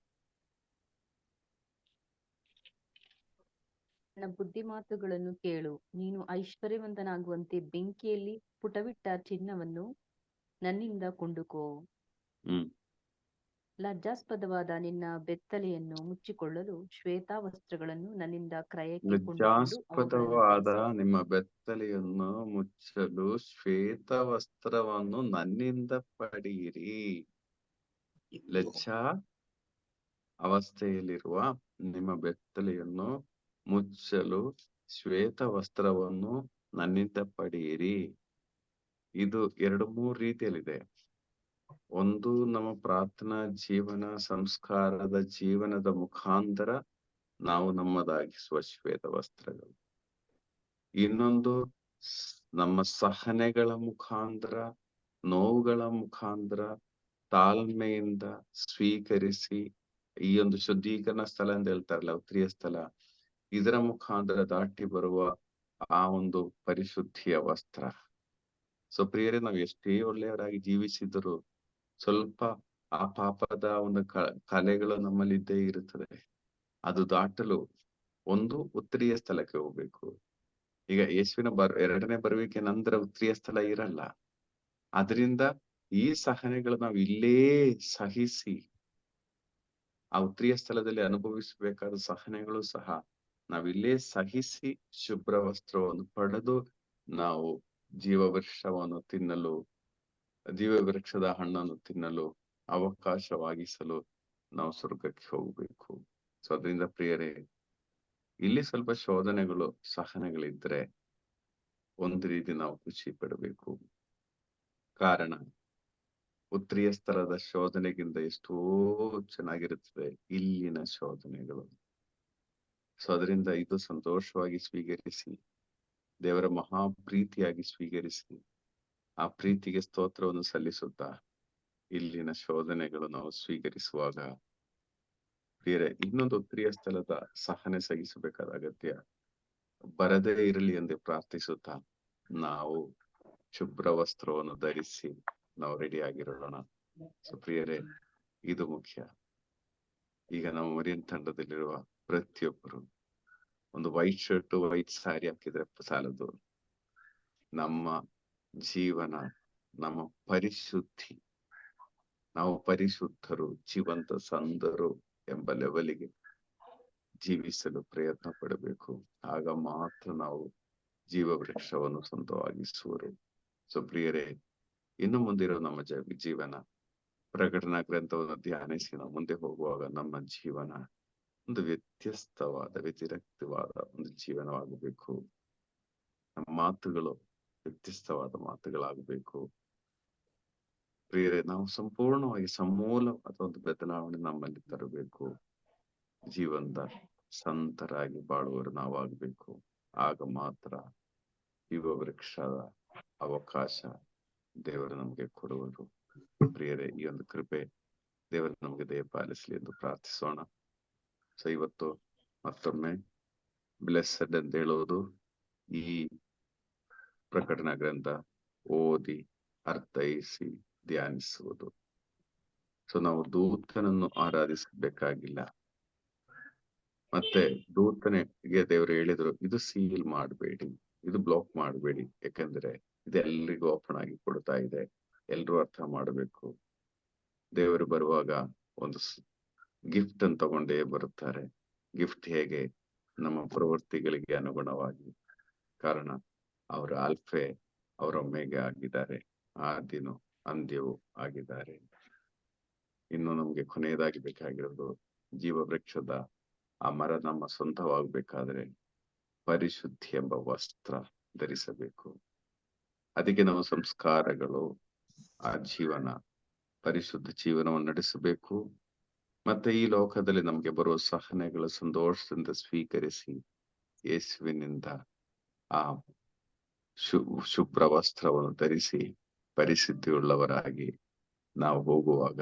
ನನ್ನ ಬುದ್ಧಿ ಮಾತುಗಳನ್ನು ಕೇಳು. ನೀನು ಐಶ್ವರ್ಯವಂತನಾಗುವಂತೆ ಬೆಂಕಿಯಲ್ಲಿ ಪುಟವಿಟ್ಟ ಚಿನ್ನವನ್ನು ನನ್ನಿಂದ ಕೊಂಡುಕೋ. ಲಜ್ಜಾಸ್ಪದವಾದ ನಿನ್ನ ಬೆತ್ತಲೆಯನ್ನು ಮುಚ್ಚಿಕೊಳ್ಳಲು ಶ್ವೇತ ವಸ್ತ್ರಗಳನ್ನು ನನ್ನಿಂದ ಕ್ರಯಕ್ಕೆ ಲಜ್ಜಾಸ್ಪದವಾದ ನಿಮ್ಮ ಬೆತ್ತಲೆಯನ್ನು ಮುಚ್ಚಲು ಶ್ವೇತ ವಸ್ತ್ರವನ್ನು ನನ್ನಿಂದ ಪಡೆಯಿರಿ. ಲಜ್ಜಾ ಅವಸ್ಥೆಯಲ್ಲಿರುವ ನಿಮ್ಮ ಬೆತ್ತಲೆಯನ್ನು ಮುಚ್ಚಲು ಶ್ವೇತ ವಸ್ತ್ರವನ್ನು ನನ್ನಿಂದ ಪಡೆಯಿರಿ. ಇದು 2-3 ರೀತಿಯಲ್ಲಿದೆ. ಒಂದು, ನಮ್ಮ ಪ್ರಾರ್ಥನಾ ಜೀವನ, ಸಂಸ್ಕಾರದ ಜೀವನದ ಮುಖಾಂತರ ನಾವು ನಮ್ಮದಾಗಿಸುವ ಶ್ವೇತ ವಸ್ತ್ರಗಳು. ಇನ್ನೊಂದು, ನಮ್ಮ ಸಹನೆಗಳ ಮುಖಾಂತರ, ನೋವುಗಳ ಮುಖಾಂತರ ತಾಳ್ಮೆಯಿಂದ ಸ್ವೀಕರಿಸಿ, ಈ ಒಂದು ಶುದ್ಧೀಕರಣ ಸ್ಥಳ ಅಂತ ಹೇಳ್ತಾರಲ್ಲ, ಉತ್ರಿಯ ಸ್ಥಳ, ಇದರ ಮುಖಾಂತರ ದಾಟಿ ಬರುವ ಆ ಒಂದು ಪರಿಶುದ್ಧಿಯ ವಸ್ತ್ರ. ಸೊ ಪ್ರಿಯರೇ, ನಾವು ಎಷ್ಟೇ ಒಳ್ಳೆಯವರಾಗಿ ಜೀವಿಸಿದರೂ ಸ್ವಲ್ಪ ಆ ಪಾಪದ ಒಂದು ಕಲೆಗಳು ನಮ್ಮಲ್ಲಿ ಇದ್ದೇ ಇರುತ್ತದೆ. ಅದು ದಾಟಲು ಒಂದು ಉತ್ತರೀಯ ಸ್ಥಳಕ್ಕೆ ಹೋಗ್ಬೇಕು. ಈಗ ಯೇಸುವಿನ ಎರಡನೇ ಬರುವಿಕೆ ನಂತರ ಉತ್ತರೀಯ ಸ್ಥಳ ಇರಲ್ಲ. ಅದರಿಂದ ಈ ಸಹನೆಗಳು ನಾವು ಇಲ್ಲೇ ಸಹಿಸಿ, ಆ ಉತ್ತರೀಯ ಸ್ಥಳದಲ್ಲಿ ಅನುಭವಿಸಬೇಕಾದ ಸಹನೆಗಳು ಸಹ ನಾವಿಲ್ಲೇ ಸಹಿಸಿ ಶುಭ್ರ ವಸ್ತ್ರವನ್ನು ಪಡೆದು ನಾವು ಜೀವವೃಕ್ಷವನ್ನು ತಿನ್ನಲು, ಜೀವವೃಕ್ಷದ ಹಣ್ಣನ್ನು ತಿನ್ನಲು ಅವಕಾಶವಾಗಿಸಲು ನಾವು ಸ್ವರ್ಗಕ್ಕೆ ಹೋಗ್ಬೇಕು. ಸೊ ಅದರಿಂದ ಪ್ರಿಯರೇ, ಇಲ್ಲಿ ಸ್ವಲ್ಪ ಶೋಧನೆಗಳು, ಸಹನೆಗಳಿದ್ರೆ ಒಂದು ರೀತಿ ನಾವು ಖುಷಿ ಪಡಬೇಕು. ಕಾರಣ ಉತ್ತರೀಯ ಸ್ಥಳದ ಶೋಧನೆಗಿಂತ ಎಷ್ಟೋ ಚೆನ್ನಾಗಿರುತ್ತದೆ ಇಲ್ಲಿನ ಶೋಧನೆಗಳು. ಸೊ ಅದರಿಂದ ಇದು ಸಂತೋಷವಾಗಿ ಸ್ವೀಕರಿಸಿ, ದೇವರ ಮಹಾ ಪ್ರೀತಿಯಾಗಿ ಸ್ವೀಕರಿಸಿ, ಆ ಪ್ರೀತಿಗೆ ಸ್ತೋತ್ರವನ್ನು ಸಲ್ಲಿಸುತ್ತಾ ಇಲ್ಲಿನ ಶೋಧನೆಗಳು ನಾವು ಸ್ವೀಕರಿಸುವಾಗ ಬೇರೆ ಇನ್ನೊಂದು ಉತ್ತರೀಯ ಸ್ಥಳದ ಸಹನೆ ಸಹಿಸಬೇಕಾದ ಅಗತ್ಯ ಬರದೇ ಇರಲಿ ಎಂದು ಪ್ರಾರ್ಥಿಸುತ್ತಾ ನಾವು ಶುಭ್ರ ವಸ್ತ್ರವನ್ನು ಧರಿಸಿ ನಾವು ರೆಡಿ ಆಗಿರೋಣ. ಸೊ ಪ್ರಿಯರೇ, ಇದು ಮುಖ್ಯ. ಈಗ ನಾವು ಮರಿಯನ್ ತಂಡದಲ್ಲಿರುವ ಪ್ರತಿಯೊಬ್ಬರು ಒಂದು ವೈಟ್ ಶರ್ಟ್, ವೈಟ್ ಸ್ಯಾರಿ ಹಾಕಿದ್ರೆ ಸಾಲದು. ನಮ್ಮ ಜೀವನ, ನಮ್ಮ ಪರಿಶುದ್ಧಿ, ನಾವು ಪರಿಶುದ್ಧರು, ಜೀವಂತ ಸಂದರು ಎಂಬ ಲೆವೆಲಿಗೆ ಜೀವಿಸಲು ಪ್ರಯತ್ನ ಪಡಬೇಕು. ಆಗ ಮಾತ್ರ ನಾವು ಜೀವವೃಕ್ಷವನ್ನು ಸ್ವಂತವಾಗಿಸುವರು. ಸೊ ಪ್ರಿಯರೇ, ಇನ್ನು ಮುಂದಿರೋ ನಮ್ಮ ಜೀವನ, ಪ್ರಕಟಣಾ ಗ್ರಂಥವನ್ನು ಧ್ಯಾನಿಸಿ ನಾವು ಮುಂದೆ ಹೋಗುವಾಗ ನಮ್ಮ ಜೀವನ ಒಂದು ವ್ಯತ್ಯಸ್ತವಾದ, ವ್ಯತಿರಿಕ್ತವಾದ ಒಂದು ಜೀವನವಾಗಬೇಕು. ನಮ್ಮ ಮಾತುಗಳು ವ್ಯತ್ಯಸ್ತವಾದ ಮಾತುಗಳಾಗಬೇಕು. ಪ್ರಿಯರೇ, ನಾವು ಸಂಪೂರ್ಣವಾಗಿ ಸಮೂಲವಾದ ಒಂದು ಬದಲಾವಣೆ ನಮ್ಮಲ್ಲಿ ತರಬೇಕು. ಜೀವಂತ ಸಂತರಾಗಿ ಬಾಳುವರು ನಾವಾಗಬೇಕು. ಆಗ ಮಾತ್ರ ಜೀವ ವೃಕ್ಷದ ಅವಕಾಶ ದೇವರು ನಮಗೆ ಕೊಡುವರು. ಪ್ರಿಯರೇ, ಈ ಒಂದು ಕೃಪೆ ದೇವರು ನಮಗೆ ದಯಪಾಲಿಸಲಿ ಎಂದು ಪ್ರಾರ್ಥಿಸೋಣ. ಸೊ ಇವತ್ತು ಮತ್ತೊಮ್ಮೆ ಬ್ಲೆಸ್ಸಡ್ ಅಂತ ಹೇಳುವುದು ಈ ಪ್ರಕಟಣಾ ಗ್ರಂಥ ಓದಿ ಅರ್ಥೈಸಿ ಧ್ಯಾನಿಸುವುದು. ಸೊ ನಾವು ದೂತನನ್ನು ಆರಾಧಿಸಬೇಕಾಗಿಲ್ಲ. ಮತ್ತೆ ದೂತನಿಗೆ ದೇವರು ಹೇಳಿದ್ರು, ಇದು ಸೀಲ್ ಮಾಡಬೇಡಿ, ಇದು ಬ್ಲಾಕ್ ಮಾಡಬೇಡಿ, ಯಾಕಂದ್ರೆ ಇದೆಲ್ಲರಿಗೂ ಓಪನ್ ಆಗಿ ಕೊಡ್ತಾ ಇದೆ, ಎಲ್ರೂ ಅರ್ಥ ಮಾಡಬೇಕು. ದೇವರು ಬರುವಾಗ ಒಂದು ಗಿಫ್ಟ್ ಅನ್ನು ತಗೊಂಡೇ ಬರುತ್ತಾರೆ. ಗಿಫ್ಟ್ ಹೇಗೆ? ನಮ್ಮ ಪ್ರವೃತ್ತಿಗಳಿಗೆ ಅನುಗುಣವಾಗಿ. ಕಾರಣ ಅವರು ಆಲ್ಫೆ, ಅವರ ಒಮೆಗೆ ಆಗಿದ್ದಾರೆ, ಆದಿನು ಅಂತ್ಯವೂ ಆಗಿದ್ದಾರೆ. ಇನ್ನು ನಮ್ಗೆ ಕೊನೆಯದಾಗಿ ಬೇಕಾಗಿರೋದು ಜೀವ ವೃಕ್ಷದ ಆ ಮರ ನಮ್ಮ ಸ್ವಂತವಾಗಬೇಕಾದ್ರೆ ಪರಿಶುದ್ಧಿ ಎಂಬ ವಸ್ತ್ರ ಧರಿಸಬೇಕು. ಅದಕ್ಕೆ ನಾವು ಸಂಸ್ಕಾರಗಳು, ಆ ಜೀವನ, ಪರಿಶುದ್ಧ ಜೀವನವನ್ನು ನಡೆಸಬೇಕು. ಮತ್ತೆ ಈ ಲೋಕದಲ್ಲಿ ನಮ್ಗೆ ಬರುವ ಸಹನೆಗಳು ಸಂತೋಷದಿಂದ ಸ್ವೀಕರಿಸಿ ಯೇಸುವಿನಿಂದ ಆ ಶುಭ್ರ ವಸ್ತ್ರವನ್ನು ಧರಿಸಿ ಪರಿಶುದ್ಧಿಯುಳ್ಳವರಾಗಿ ನಾವು ಹೋಗುವಾಗ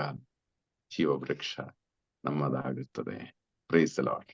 ಜೀವ ವೃಕ್ಷ ನಮ್ಮದಾಗುತ್ತದೆ. Price the lord.